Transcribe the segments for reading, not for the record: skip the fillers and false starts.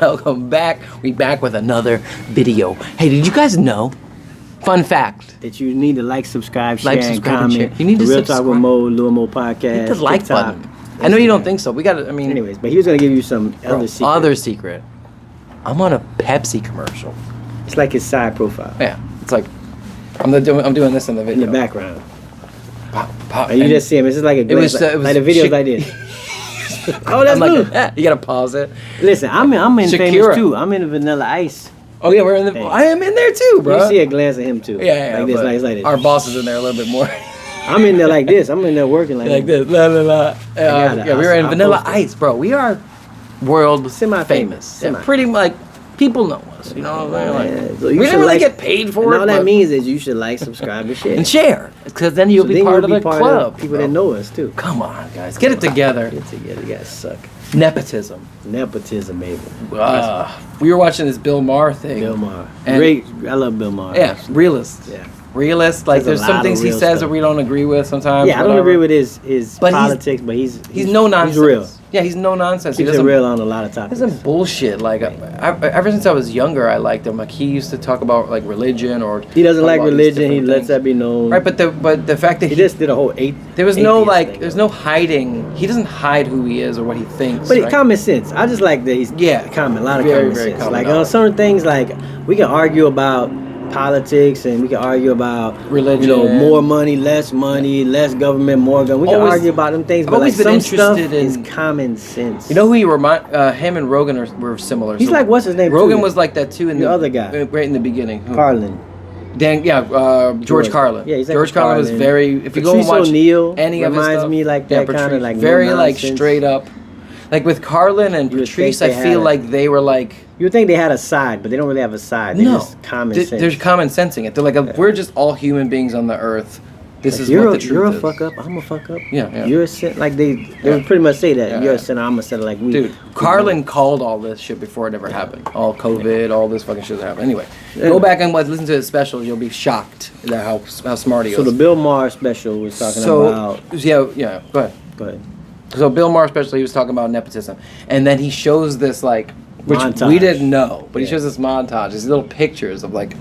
Welcome back. We back with another video. Hey, did you guys know? Fun fact. That you need to like, subscribe, share, and subscribe, comment. and share. You need to Real subscribe. Talk with Mo, Lil Mo Podcast. Hit the like TikTok, button. I know you don't think so. We got to, Anyways, but he was going to give you some other secret. I'm on a Pepsi commercial. It's like his side profile. Yeah. It's like, I'm doing this in the video. In the background. Pop, pop. And you just see him. It's just like a glance, it was like the videos like this. Oh, that's like, good. You got to pause it. Listen, I'm in Shakira. Famous too. I'm in Vanilla Ice. Oh, yeah, we're in the... Hey. I am in there too, bro. You see a glance of him too. Yeah, like this, like this. Our boss is in there a little bit more. I'm in there like this. I'm in there working like this. La, la, la. Yeah, we were in Vanilla posted. Ice, bro. We are world Semi-famous. Yeah, pretty like people know us. You know what I'm saying? Like, So we didn't really get paid for and it. all that means is you should like, subscribe, and share. And share, because then you'll be part of the club. People that know us too. Come on, guys, get it together. Get it together. You guys suck. Nepotism. Nepotism, baby. We were watching this Bill Maher thing. Bill Maher. And- Great. I love Bill Maher. Yeah, actually. realist. Yeah. Realist. Like There's a there's some lot things of he real says stuff. that we don't agree with sometimes. Yeah, I don't whatever. agree with his But politics, but he's no nonsense. He's real. Yeah, he's no nonsense. He's real on a lot of He topics. doesn't bullshit. Like ever since I was younger, I liked him. Like he used to talk about like religion or He doesn't talk like about these religion. He different lets things. that be known. Right, but the fact that he just did a whole there was no atheist like thing, there's though. no hiding. He doesn't hide who he is or what he thinks. But right? common sense. I just like that he's common. A lot of Very, common very sense. common Like knowledge. on certain things, like we can argue about politics and we can argue about religion. You know, more money, less government, more gun. We can Always- argue about them things, I've but like always been some stuff interested is in- common sense. You know who he him and Rogan were similar. He's like, what's his name? Rogan too? was like that too in The other guy. right in the beginning. Who? Carlin. George Carlin. Yeah, he's like George Carlin was very. If you go and Patrice watch O'Neal any of his reminds stuff, me like that kind of Patrice, like very no like nonsense. straight up. Like with Carlin and You would Patrice, think I they feel had- like they were like. You would think they had a side, but they don't really have a side. They're No, just common sense. they're common sensing it. They're like, we're just all human beings on the earth. This Like, is you're what the a, truth you're a is. fuck up. I'm a fuck up. Yeah. You're a sinner. Like they would pretty much say that. You're a sinner. I'm a sinner. Like we. Dude, Carlin called all this shit before it ever happened. All COVID, all this fucking shit that happened. Anyway, go back and listen to his specials. You'll be shocked at how smart he is. So the Bill Maher special was talking about. Yeah. Go ahead. Go ahead. So Bill Maher especially, he was talking about nepotism, and then he shows this like, which Montage. we didn't know, but he Yeah. shows this montage, these little pictures of like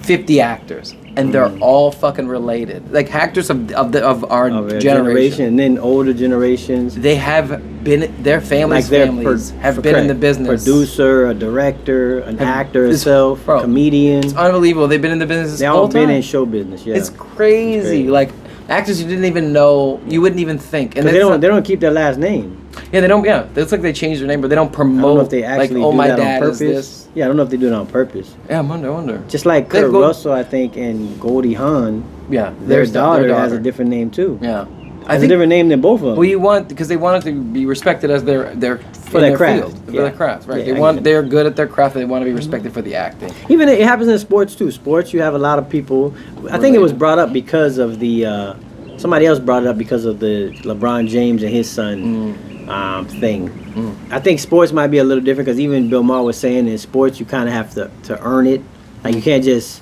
50 actors, and they're all fucking related, like actors of our Of generation. and then older generations. They have been their families. Like their families have been in the business. Producer, a director, an actor it's- himself, bro, comedian. It's unbelievable. They've been in the business this They whole all been time. in show business. Yeah. It's crazy. Like actors you didn't even know, you wouldn't even think. And they don't keep their last name. Yeah, they don't. Yeah, it's like they changed their name, but they don't I promote. don't know if they actually like, oh, do my that on dad purpose. is this. Yeah, I don't know if they do it on purpose. Yeah, I wonder. Just like They Kurt go- Russell, I think, and Goldie Hawn. Yeah, Their daughter has a different name too. Yeah, Has a different name than both of them. Well, you want because they want it to be respected as their For in their their craft, field, for yeah. their craft, right? Yeah, I get it. They're good at their craft. They want to be respected for the acting. Even it happens in sports too. Sports, you have a lot of people. I think it was brought up because of the. Somebody else brought it up because of the LeBron James and his son thing. I think sports might be a little different because even Bill Maher was saying in sports you kind of have to earn it. Like you can't just.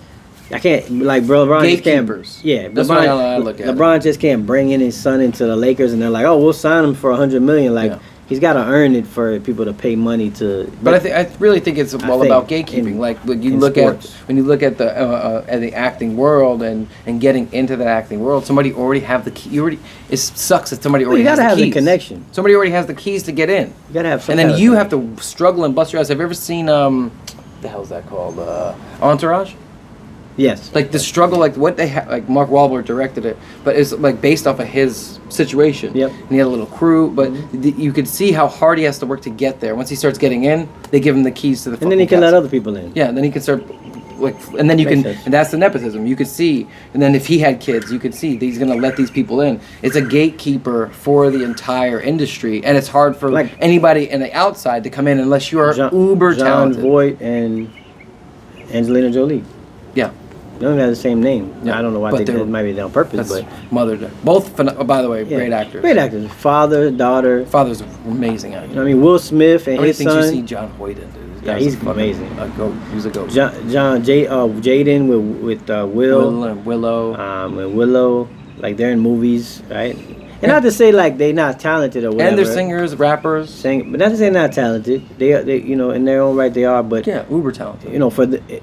I can't like LeBron just can't. Gatekeepers. Yeah, That's LeBron, how I look at it. LeBron just can't bring in his son into the Lakers and they're like, oh, we'll sign him for $100 million. Like he's got to earn it for people to pay money to. But I really think it's all about gatekeeping. in- Like when you in look sports. at the acting world and getting into that acting world, somebody already have the key. It sucks that somebody already you has gotta the have the keys. connection. Somebody already has the keys to get in. You gotta have some. And then kind of you connection. have to struggle and bust your ass. Have you ever seen the hell's that called? Entourage? Yes. Like the struggle, like what they have, like Mark Wahlberg directed it, but it's like based off of his situation. Yep. And he had a little crew, but you could see how hard he has to work to get there. Once he starts getting in, they give him the keys to the. And then he can let castle. other people in. Yeah, and then he can start, like, and then you Makes can, sense. and that's the nepotism. You could see, and then if he had kids, you could see that he's gonna let these people in. It's a gatekeeper for the entire industry, and it's hard for Like- anybody in the outside to come in unless you are uber John talented. Voight and Angelina Jolie. Yeah. They don't have the same name. Yeah, I don't know why but they did they're- it. Might be on purpose, That's but mother. Both, by the way, yeah. great actors. Great actors. Father, daughter. Father's amazing actor. You know what I mean, Will Smith and How many his things son. you see John Hoyt in, dude? This Yeah, guy's he's a fucking- amazing. A goat. He's a goat. Jaden with Will. Will and Willow. And Willow. Like they're in movies, right? And not to say like they not talented or whatever. And they're singers, rappers. But not to say they're not talented. They you know, in their own right they are. But yeah, uber talented. You know, for the.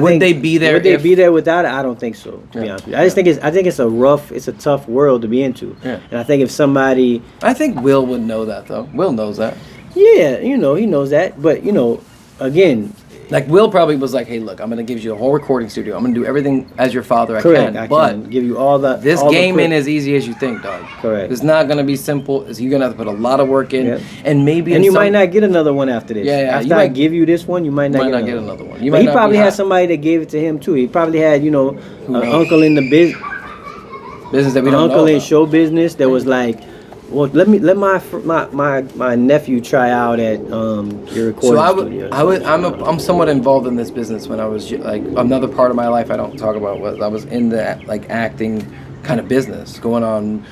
Would they be there? Would they be there without it? I don't think so. To be honest with you, I think it's a tough world to be into. Yeah. And I think if somebody, I think Will would know that though. Will knows that. Yeah, you know, he knows that. But you know, again, like Will probably was like, "Hey, look, I'm gonna give you a whole recording studio. I'm gonna do everything as your father. correct, I can give you all the. This all game the ain't as easy as you think, dog. Correct. It's not gonna be simple. You're gonna have to put a lot of work in, and maybe. And you might not get another one after this. Yeah. After I give you this one, you might not get another one. But he probably had somebody that gave it to him too. He probably had, you know, an uncle in the business that we don't know uncle in about. show business that was like, well, let my nephew try out at your recording studio. I'm somewhat involved in this business. When I was like another part of my life I don't talk about was I was in the like acting kind of business, going on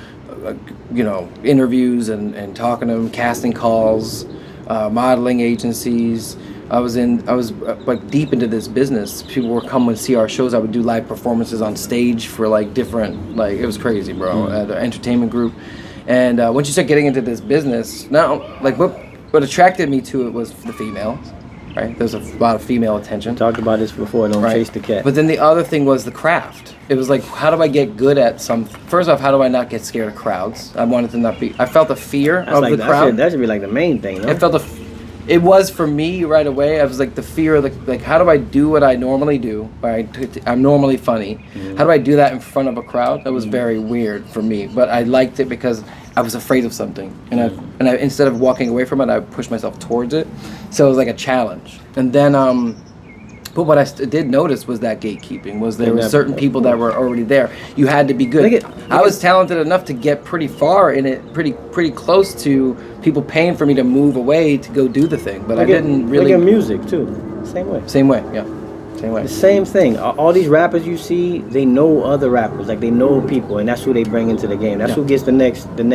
you know, interviews and talking to them, casting calls, modeling agencies. I was like deep into this business. People would come and see our shows. I would do live performances on stage for like different, like it was crazy, bro. At an entertainment group. And once you start getting into this business, now, like what attracted me to it was the females, right? There's a lot of female attention. We talked about this before. Don't chase the cat. But then the other thing was the craft. It was like, how do I get good at some? First off, how do I not get scared of crowds? I wanted to not be. I felt the fear of the crowd. That should be like the main thing. No? It was for me right away. I was like the fear of like how do I do what I normally do? I'm normally funny. Mm-hmm. How do I do that in front of a crowd? That was very weird for me. But I liked it because I was afraid of something, and I instead of walking away from it, I pushed myself towards it. So it was like a challenge. And then, but what I did notice was that gatekeeping was there were certain people that were already there. You had to be good. I was talented enough to get pretty far in it, pretty close to people paying for me to move away to go do the thing. But I didn't really. Look at music too. Same way. Same way, yeah. Same way. The same thing. All these rappers you see, they know other rappers. Like they know people, and that's who they bring into the game. That's who gets the next deal.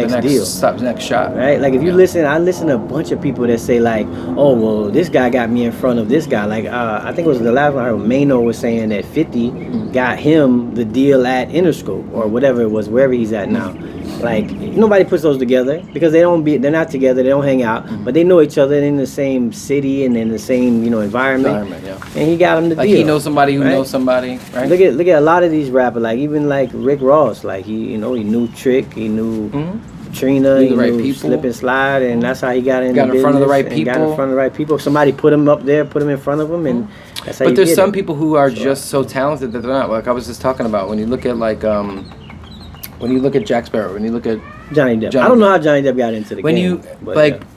Next shot. Right? Like if you listen, I listen to a bunch of people that say like, oh well, this guy got me in front of this guy. Like I think it was the last one I heard. Mano was saying that 50 got him the deal at Interscope or whatever it was, wherever he's at now. Like nobody puts those together because they're not together. They don't hang out, but they know each other in the same city and in the same environment. And he got him the deal. He knows somebody who knows somebody. Right? Look at a lot of these rappers. Like even like Rick Ross. Like he knew Trick. He knew Trina. He knew Slip and Slide, and that's how he got in. Got in front of the right people. Got in front of the right people. Somebody put him up there, put him in front of him, and that's how. But there's some people who are just so talented that they're not. Like I was just talking about when you look at like when you look at Jack Sparrow, when you look at Johnny Depp. I don't know how Johnny Depp got into the game.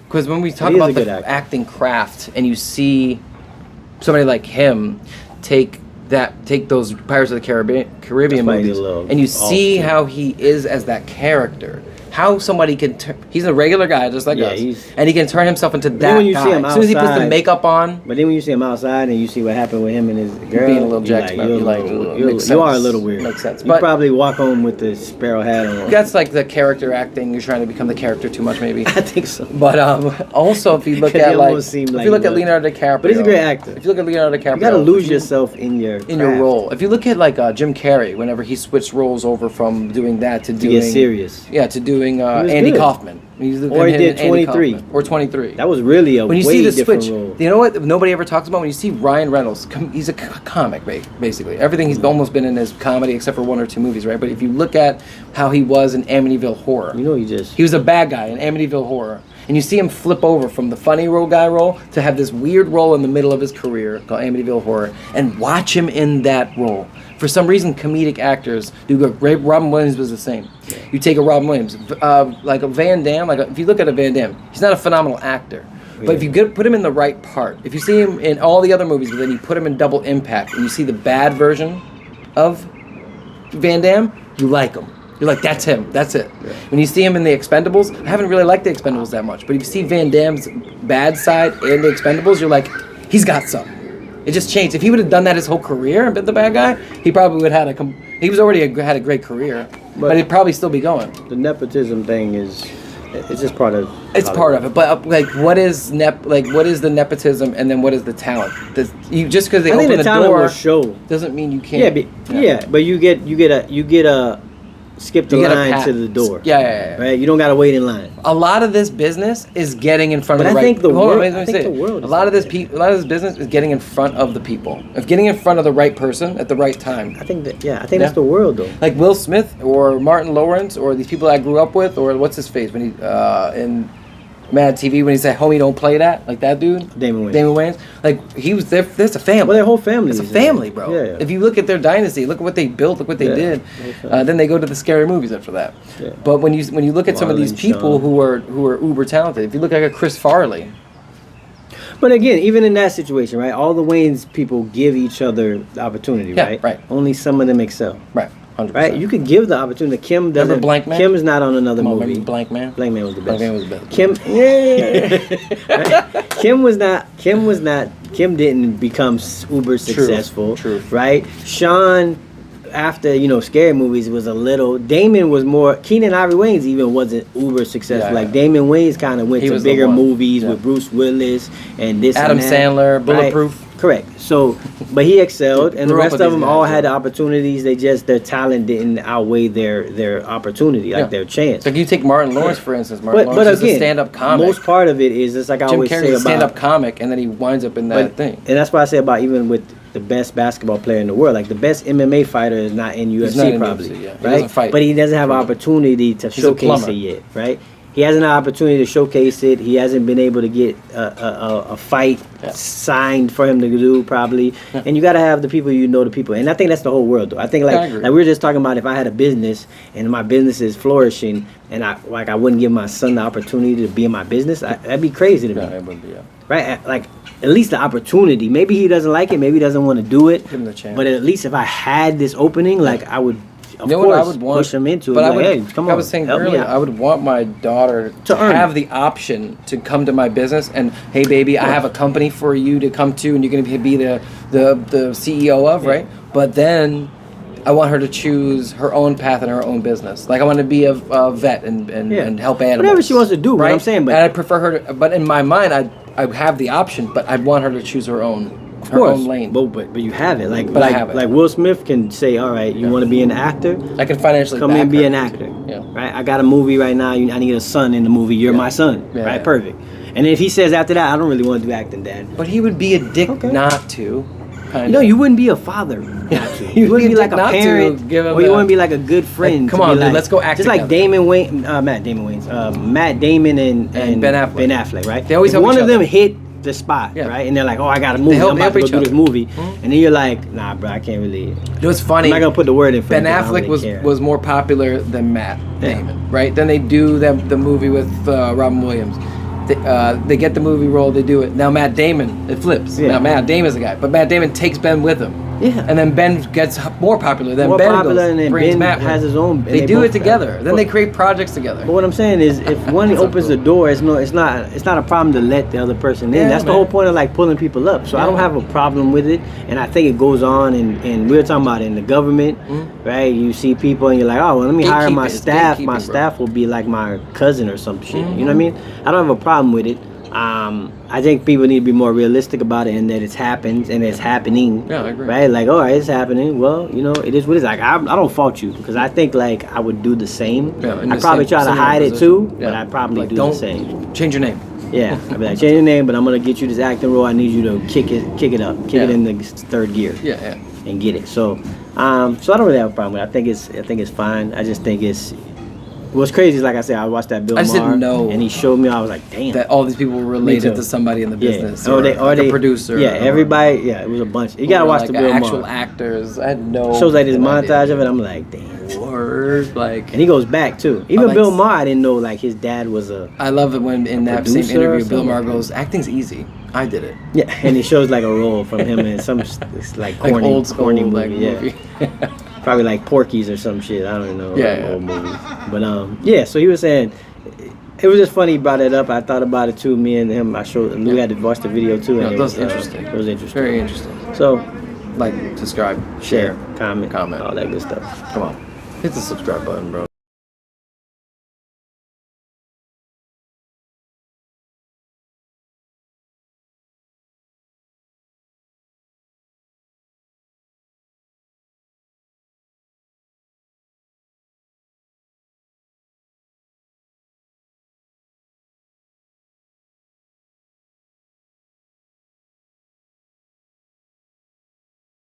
Because when we talk about the acting craft, and you see somebody like him take those Pirates of the Caribbean movies, and you see how he is as that character. How somebody can he's a regular guy just like us, and he can turn himself into that guy. As soon as he puts the makeup on. But then when you see him outside and you see what happened with him and his girl, being a little Jack you are a little weird. Makes sense. You probably walk home with the sparrow hat on. That's like the character acting. You're trying to become the character too much, maybe. I think so. But also, if you look at Leonardo DiCaprio, but he's a great actor. If you look at Leonardo DiCaprio, you gotta lose yourself in your role. If you look at like Jim Carrey, whenever he switched roles over from doing that to doing get serious, to doing Andy Kaufman. Or he did 23. Or 23. That was really a when you way see the different switch, role. You know what nobody ever talks about? When you see Ryan Reynolds, he's a comic, basically. Everything he's almost been in is comedy except for one or two movies, right? But if you look at how he was in Amityville Horror. He was a bad guy in Amityville Horror. And you see him flip over from the funny role to have this weird role in the middle of his career called Amityville Horror. And watch him in that role. For some reason, comedic actors do good. Robin Williams was the same. Yeah. You take a Robin Williams, like a Van Damme. If you look at a Van Damme, he's not a phenomenal actor. Yeah. But if you put him in the right part, if you see him in all the other movies, but then you put him in Double Impact, and you see the bad version of Van Damme, you like him. You're like, that's him. That's it. Yeah. When you see him in The Expendables, I haven't really liked The Expendables that much. But if you see Van Damme's bad side in The Expendables, you're like, he's got something. It just changed. If he would have done that his whole career and been the bad guy, he probably would have he was already had a great career, but he'd probably still be going. The nepotism thing it's just part of. It's part of it, but what is the nepotism, and then what is the talent? Just because they open the door show doesn't mean you can't. But you get skip the line to the door. Yeah. Right? You don't got to wait in line. A lot of this business is getting in front of the right. I think the world. A lot of this business is getting in front of the people. Of getting in front of the right person at the right time. I think that's the world though. Like Will Smith or Martin Lawrence or these people I grew up with, or what's his face when he in Mad TV when he said, "Homie, don't play that," like that dude, Damon Wayans. Like he was there. There's a family. Well, their whole family. It's a family, bro. Yeah. If you look at their dynasty, look at what they built, look what they did. Then they go to the scary movies after that. Yeah. But when you look at some of these people who are uber talented, if you look at Chris Farley. But again, even in that situation, right? All the Wayans people give each other the opportunity, right? Right. Only some of them excel. Right. 100%. Right, you could give the opportunity. Kim doesn't. Remember Blank Man? Kim is not on another movie. Blank Man. Blank Man was the best. Blank Man was the best. Kim, right? Kim was not. Kim didn't become uber successful. True. Right. Sean, after scary movies, was a little. Damon was more. Keenan Ivory Wayans even wasn't uber successful. Yeah, like Damon Wayans kind of went to bigger movies with Bruce Willis and this. Adam and that, Sandler, Bulletproof. Right? Correct. So, but he excelled, and the rest of them all had the opportunities. Their talent didn't outweigh their opportunity, like their chance. Like you take Martin Lawrence for instance. Martin Lawrence is a stand-up comic. Most part of it is just like I always say about Jim Carrey's a stand-up comic, and then he winds up in that thing. And that's why I say about even with the best basketball player in the world, like the best MMA fighter is not in UFC probably, UFC, right? But he doesn't have an opportunity to showcase it yet, right? He hasn't had an opportunity to showcase it. He hasn't been able to get a fight signed for him to do probably. Yeah. And you got to have the people the people. And I think that's the whole world though. I think like we were just talking about if I had a business and my business is flourishing and I wouldn't give my son the opportunity to be in my business, that'd be crazy to me. It would be, Right? Like at least the opportunity. Maybe he doesn't like it. Maybe he doesn't want to do it. Give him the chance. But at least if I had this opening, like I would. Of course, what I would want, push him into but it. I was saying earlier, I would want my daughter to have the option to come to my business and, hey, baby, I have a company for you to come to, and you're going to be the CEO of, right? But then I want her to choose her own path in her own business. Like I want to be a vet and help animals. Whatever she wants to do, right? What I'm saying, but and I'd prefer her to. But in my mind, I have the option, but I'd want her to choose her own. Of course, lane. But you have it. I have it. Like Will Smith can say, all right, you want to be an actor? I can financially come in and be an actor. Yeah. Right. I got a movie right now. I need a son in the movie. You're my son. Yeah, right. Yeah. Perfect. And if he says after that, I don't really want to do acting, Dad. But he would be a dick not to. No, you wouldn't be a father. Not to. You wouldn't be like a parent, or you wouldn't be like a good friend. Like, come on, dude, let's go act. Just like Matt Damon and Ben Affleck, right? They always if one of them hit the spot, right? And they're like, oh, I got a movie. I'm about to go do this movie. And then you're like, nah, bro, I can't really. It was funny. I'm not going to put the word in for Ben Affleck was more popular than Matt Damon, right? Then they do the movie with Robin Williams. They get the movie role, they do it. Now Matt Damon, it flips. Now Matt Damon's the guy. But Matt Damon takes Ben with him. Yeah. And then Ben gets more popular. Then Ben brings Matt has his own. They do it together. Then they create projects together. But what I'm saying is, if one opens the door, it's not a problem to let the other person in. That's the whole point of like pulling people up. So I don't have a problem with it, and I think it goes on. And we were talking about in the government, right? You see people, and you're like, oh, well, let me hire my staff. My staff will be like my cousin or some shit. You know what I mean? I don't have a problem with it. I think people need to be more realistic about it and that it's happened and it's happening. Yeah, I agree. Right? Like, all right, it's happening. Well, it is what it is. Like, I don't fault you because I think like I would do the same. Yeah, I'd probably try to hide it too, but I'd probably do the same. Change your name. Yeah, I'd be like, change your name, but I'm gonna get you this acting role. I need you to kick it up, kick it in the third gear. Yeah. And get it. So I don't really have a problem with it. I think it's fine. I just think what's crazy is, like I said, I watched that Bill Maher, didn't know, and he showed me. I was like, damn, that all these people were related to somebody in the business, or a producer. Yeah, everybody. Yeah, it was a bunch. You gotta watch the Bill Maher. Actual actors. I had no. Shows like this montage of it. I'm like, damn. Word, and he goes back too. Even Bill Maher, I didn't know like his dad was a. I love it when in that same interview, Bill Maher goes, "Acting's easy. I did it." Yeah, and he shows like a role from him in some like corny, old school, corny movie. Probably like Porky's or some shit. I don't know. Old movies. But so he was saying it was just funny he brought it up. I thought about it too. Me and him, we had to watch the video too. And it was interesting. It was interesting. Very interesting. So, like, subscribe, share, comment, all that good stuff. Come on, hit the subscribe button, bro.